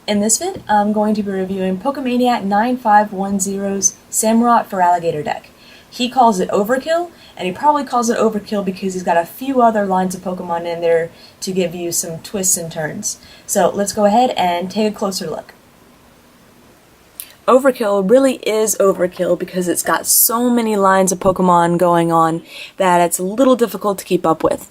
In this vid, I'm going to be reviewing Pokemaniac9510's Samurott Feraligatr deck. He calls it OverKill, and he probably calls it OverKill because he's got a few other lines of Pokemon in there to give you some twists and turns. So let's go ahead and take a closer look. OverKill really is overkill because it's got so many lines of Pokemon going on that it's a little difficult to keep up with.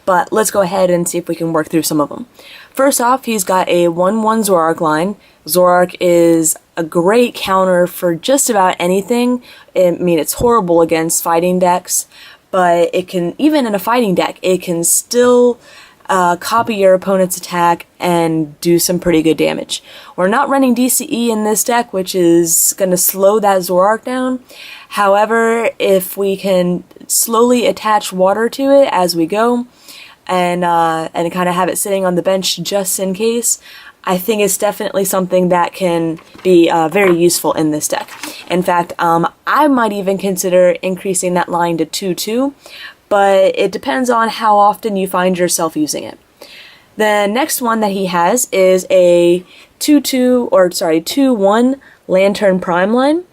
But let's go ahead and see if we can work through some of them. First off, he's got a 1/1 Zoroark line. Zoroark is a great counter for just about anything. I mean, it's horrible against fighting decks, but it can, even in a fighting deck, it can still copy your opponent's attack and do some pretty good damage. We're not running DCE in this deck, which is going to slow that Zoroark down. However, if we can slowly attach water to it as we go, and kind of have it sitting on the bench just in case, I think it's definitely something that can be very useful in this deck. In fact, I might even consider increasing that line to 2/2, but it depends on how often you find yourself using it. The next one that he has is a 2/1 Lantern Prime line.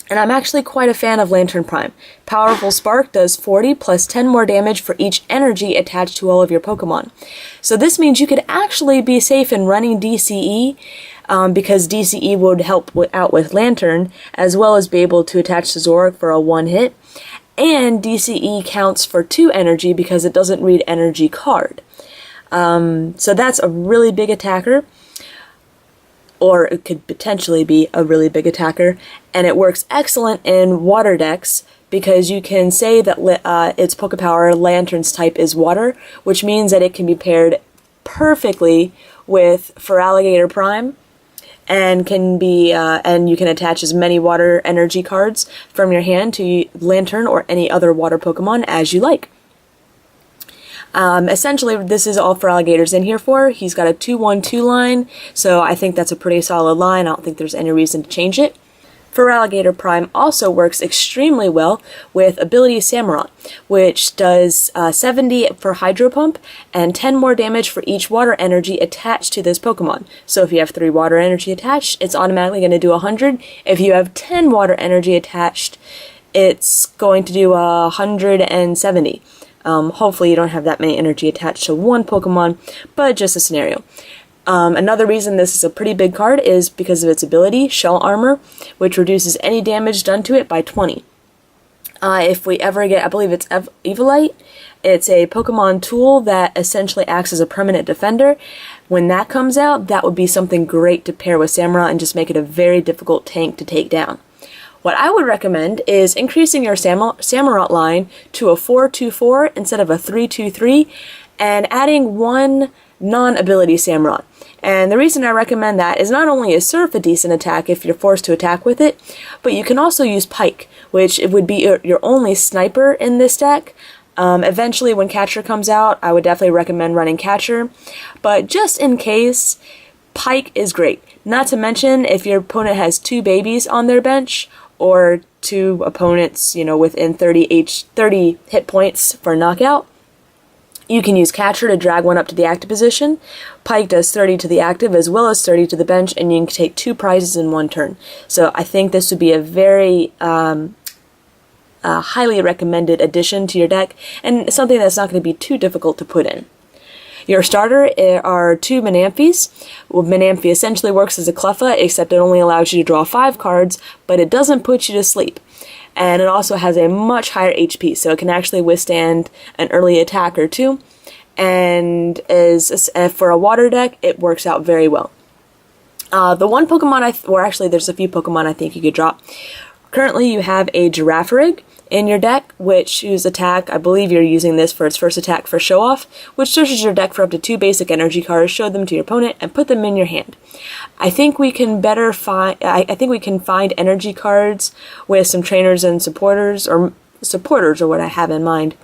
And I'm actually quite a fan of Lantern Prime. Powerful Spark does 40 plus 10 more damage for each energy attached to all of your Pokemon. So this means you could actually be safe in running DCE, because DCE would help out with Lantern, as well as be able to attach to Zoroark for a 1-hit. And DCE counts for 2 energy because it doesn't read energy card. So that's a really big attacker. Or it could potentially be a really big attacker, and it works excellent in water decks because you can say that its Pokepower Lantern's type is water, which means that it can be paired perfectly with Feraligatr Prime, and can be and you can attach as many water energy cards from your hand to Lantern or any other water Pokemon as you like. Essentially, this is all Feraligatr's in here for. He's got a 2/1/2 line, so I think that's a pretty solid line. I don't think there's any reason to change it. Feraligatr Prime also works extremely well with ability Samurott, which does 70 for Hydro Pump and 10 more damage for each water energy attached to this Pokemon. So if you have 3 water energy attached, it's automatically going to do 100. If you have 10 water energy attached, it's going to do 170. Hopefully you don't have that many energy attached to one Pokemon, but just a scenario. Another reason this is a pretty big card is because of its ability, Shell Armor, which reduces any damage done to it by 20. If we ever get, I believe it's Evolite, it's a Pokemon tool that essentially acts as a permanent defender. When that comes out, that would be something great to pair with Samurott and just make it a very difficult tank to take down. What I would recommend is increasing your Samurott line to a 4/2/4 instead of a 3/2/3, and adding 1 non-ability Samurott. And the reason I recommend that is not only is Surf a decent attack if you're forced to attack with it, but you can also use Pike, which it would be your only sniper in this deck. Eventually, when Catcher comes out, I would definitely recommend running Catcher, but just in case, Pike is great. Not to mention, if your opponent has 2 babies on their bench, or 2 opponents, within 30 hit points for knockout, you can use Catcher to drag one up to the active position. Pike does 30 to the active as well as 30 to the bench, and you can take 2 prizes in 1 turn. So I think this would be a very highly recommended addition to your deck, and something that's not going to be too difficult to put in. Your starter are 2 Manamphys. Well, Manaphy essentially works as a Cleffa, except it only allows you to draw 5 cards, but it doesn't put you to sleep. And it also has a much higher HP, so it can actually withstand an early attack or 2. And for a water deck, it works out very well. The one Pokemon there's a few Pokemon I think you could drop. Currently, you have a Girafarig in your deck, whose attack, I believe you're using this for its first attack for Show Off, which searches your deck for up to 2 basic energy cards, show them to your opponent, and put them in your hand. I think we can find energy cards with some trainers and supporters are what I have in mind,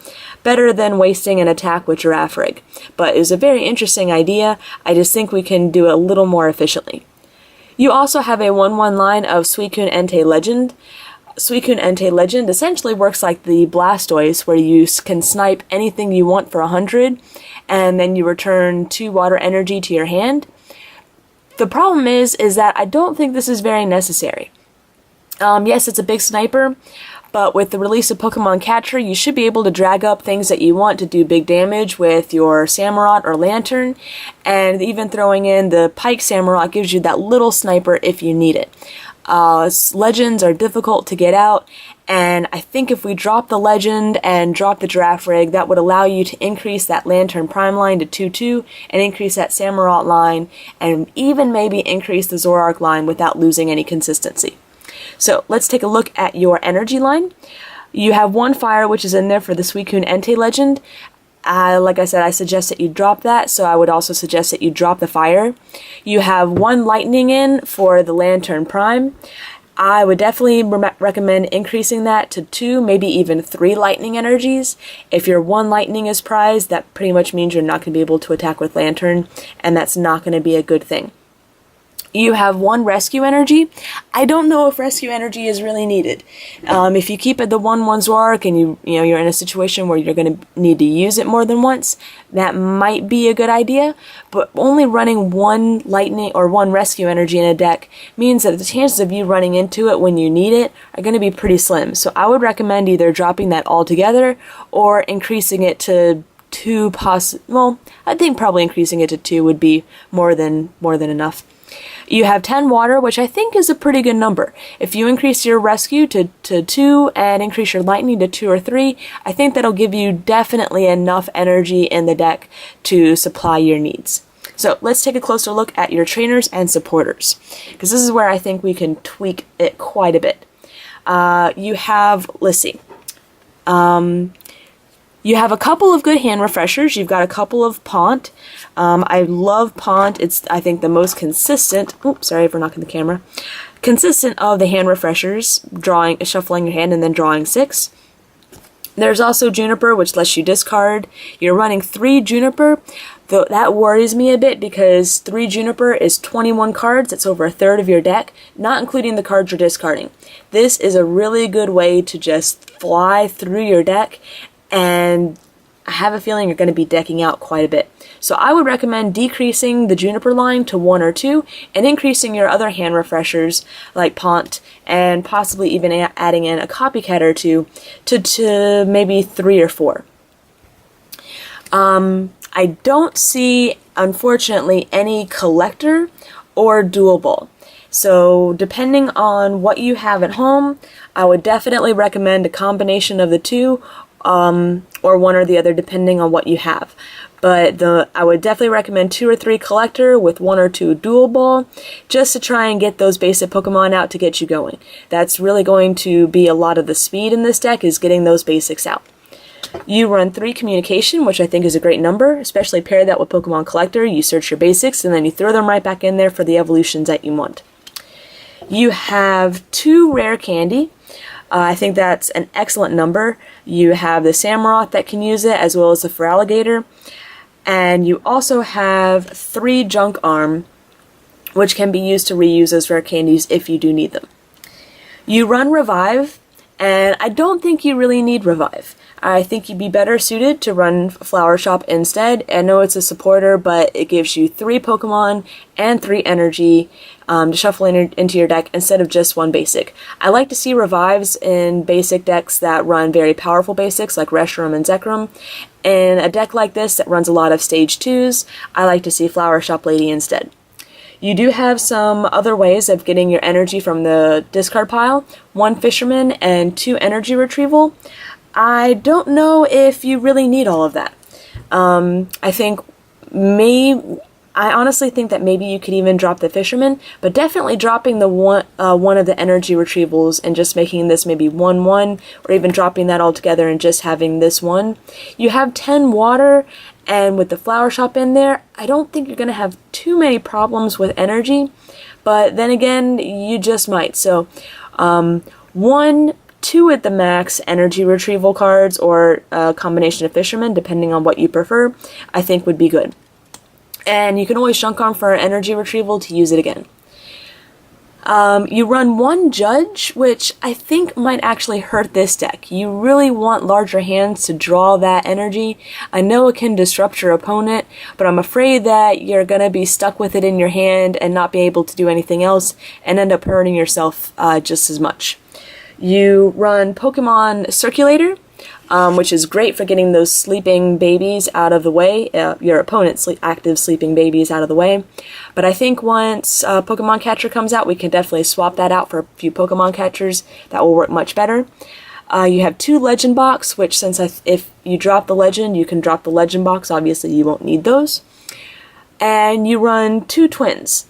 better than wasting an attack with Girafarig. But it was a very interesting idea. I just think we can do it a little more efficiently. You also have a 1/1 line of Suicune Entei Legend. Suicune Entei Legend essentially works like the Blastoise, where you can snipe anything you want for 100, and then you return 2 water energy to your hand. The problem is that I don't think this is very necessary. Yes, it's a big sniper, but with the release of Pokemon Catcher, you should be able to drag up things that you want to do big damage with your Samurott or Lantern, and even throwing in the Pike Samurott gives you that little sniper if you need it. Legends are difficult to get out, and I think if we drop the Legend and drop the Giraffe Rig, that would allow you to increase that Lantern Prime line to 2-2, and increase that Samurott line, and even maybe increase the Zoroark line without losing any consistency. So let's take a look at your energy line. You have one fire, which is in there for the Suicune Entei Legend. Like I said, I suggest that you drop that, so I would also suggest that you drop the fire. You have one lightning in for the Lantern Prime. I would definitely recommend increasing that to 2, maybe even 3 lightning energies. If your 1 lightning is prized, that pretty much means you're not going to be able to attack with Lantern, and that's not going to be a good thing. You have 1 rescue energy. I don't know if rescue energy is really needed. If you keep it the 1/1 Zoroark and you're in a situation where you're going to need to use it more than once, that might be a good idea. But only running 1 lightning or 1 rescue energy in a deck means that the chances of you running into it when you need it are going to be pretty slim. So I would recommend either dropping that altogether or increasing it to 2. Well, I think probably increasing it to 2 would be more than enough. You have 10 water, which I think is a pretty good number. If you increase your rescue to 2 and increase your lightning to 2 or 3, I think that'll give you definitely enough energy in the deck to supply your needs. So let's take a closer look at your trainers and supporters, because this is where I think we can tweak it quite a bit. You have, let's see. You have a couple of good hand refreshers. You've got a couple of Pont. I love Pont. It's, I think, the most consistent. Oops, sorry for knocking the camera. Consistent of the hand refreshers, shuffling your hand and then drawing 6. There's also Juniper, which lets you discard. You're running 3 Juniper, though that worries me a bit because 3 Juniper is 21 cards. That's over a third of your deck, not including the cards you're discarding. This is a really good way to just fly through your deck, and I have a feeling you're going to be decking out quite a bit. So I would recommend decreasing the Juniper line to 1 or 2 and increasing your other hand refreshers like Pont and possibly even adding in a copycat or 2 to maybe 3 or 4. I don't see, unfortunately, any collector or dual ball. So depending on what you have at home, I would definitely recommend a combination of the 2 or 1 or the other depending on what you have. But I would definitely recommend 2 or 3 collector with 1 or 2 dual ball just to try and get those basic Pokemon out to get you going. That's really going to be a lot of the speed in this deck, is getting those basics out. You run 3 communication, which I think is a great number, especially pair that with Pokemon Collector. You search your basics and then you throw them right back in there for the evolutions that you want. You have 2 rare candy. I think that's an excellent number. You have the Samurott that can use it, as well as the Feraligatr. And you also have 3 Junk Arm, which can be used to reuse as rare candies if you do need them. You run Revive, and I don't think you really need Revive. I think you'd be better suited to run Flower Shop instead. I know it's a supporter, but it gives you 3 Pokemon and 3 energy to shuffle into your deck instead of just 1 basic. I like to see Revives in basic decks that run very powerful basics like Reshiram and Zekrom. In a deck like this that runs a lot of stage 2s, I like to see Flower Shop Lady instead. You do have some other ways of getting your energy from the discard pile. 1 Fisherman and 2 Energy Retrieval. I don't know if you really need all of that. I honestly think that maybe you could even drop the Fisherman, but definitely dropping the one of the Energy Retrievals and just making this maybe 1/1, or even dropping that all together and just having this 1. You have 10 water, and with the Flower Shop in there, I don't think you're going to have too many problems with energy, but then again, you just might. So 1, 2 at the max Energy Retrieval cards, or a combination of Fishermen, depending on what you prefer, I think would be good. And you can always Junk Arm for Energy Retrieval to use it again. You run one Judge, which I think might actually hurt this deck. You really want larger hands to draw that energy. I know it can disrupt your opponent, but I'm afraid that you're going to be stuck with it in your hand and not be able to do anything else and end up hurting yourself just as much. You run Pokemon Circulator, which is great for getting those sleeping babies out of the way, your opponent's active sleeping babies out of the way. But I think once Pokemon Catcher comes out, we can definitely swap that out for a few Pokemon Catchers. That will work much better. You have 2 Legend Box, which if you drop the Legend, you can drop the Legend Box. Obviously, you won't need those. And you run 2 Twins.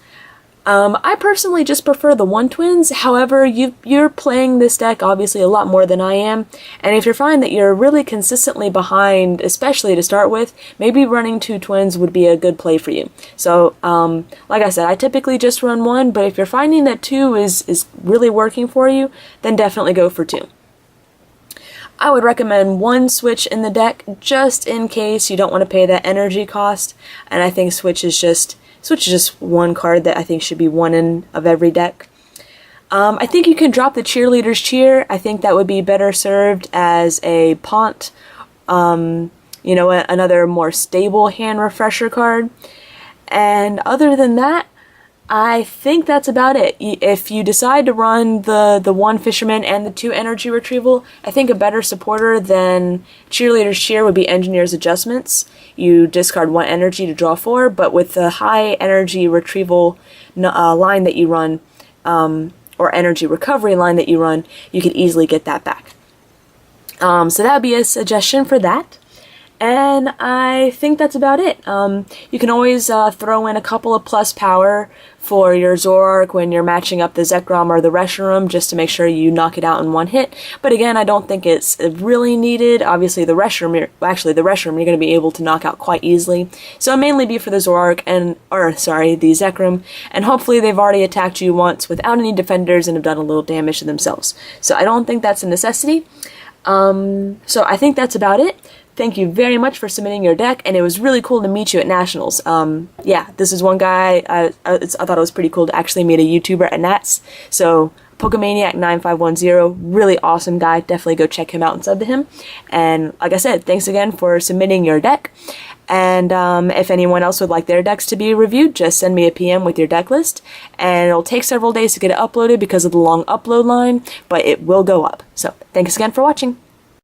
I personally just prefer the 1 Twins. However, you're playing this deck obviously a lot more than I am, and if you find that you're really consistently behind, especially to start with, maybe running 2 Twins would be a good play for you. So, like I said, I typically just run 1, but if you're finding that 2 is really working for you, then definitely go for 2. I would recommend 1 Switch in the deck, just in case you don't want to pay that energy cost, and I think Switch is just one card that I think should be 1 in of every deck. I think you can drop the Cheerleader's Cheer. I think that would be better served as a Pont, another more stable hand refresher card. And other than that, I think that's about it. If you decide to run the 1 Fisherman and the 2 Energy Retrieval, I think a better supporter than Cheerleader's Cheer would be Engineer's Adjustments. You discard 1 energy to draw 4, but with the high energy retrieval line that you run, or energy recovery line that you run, you could easily get that back. So that would be a suggestion for that. And I think that's about it. You can always throw in a couple of plus power for your Zoroark when you're matching up the Zekrom or the Reshiram, just to make sure you knock it out in 1 hit. But again, I don't think it's really needed. Obviously, the Reshiram you're going to be able to knock out quite easily. So it'll mainly be for the Zoroark the Zekrom, and hopefully they've already attacked you once without any defenders and have done a little damage to themselves. So I don't think that's a necessity. So I think that's about it. Thank you very much for submitting your deck, and it was really cool to meet you at Nationals. Yeah, this is one guy, I thought it was pretty cool to actually meet a YouTuber at Nats. So, Pokemaniac9510, really awesome guy. Definitely go check him out and sub to him. And like I said, thanks again for submitting your deck. And if anyone else would like their decks to be reviewed, just send me a PM with your deck list. And it'll take several days to get it uploaded because of the long upload line, but it will go up. So, thanks again for watching.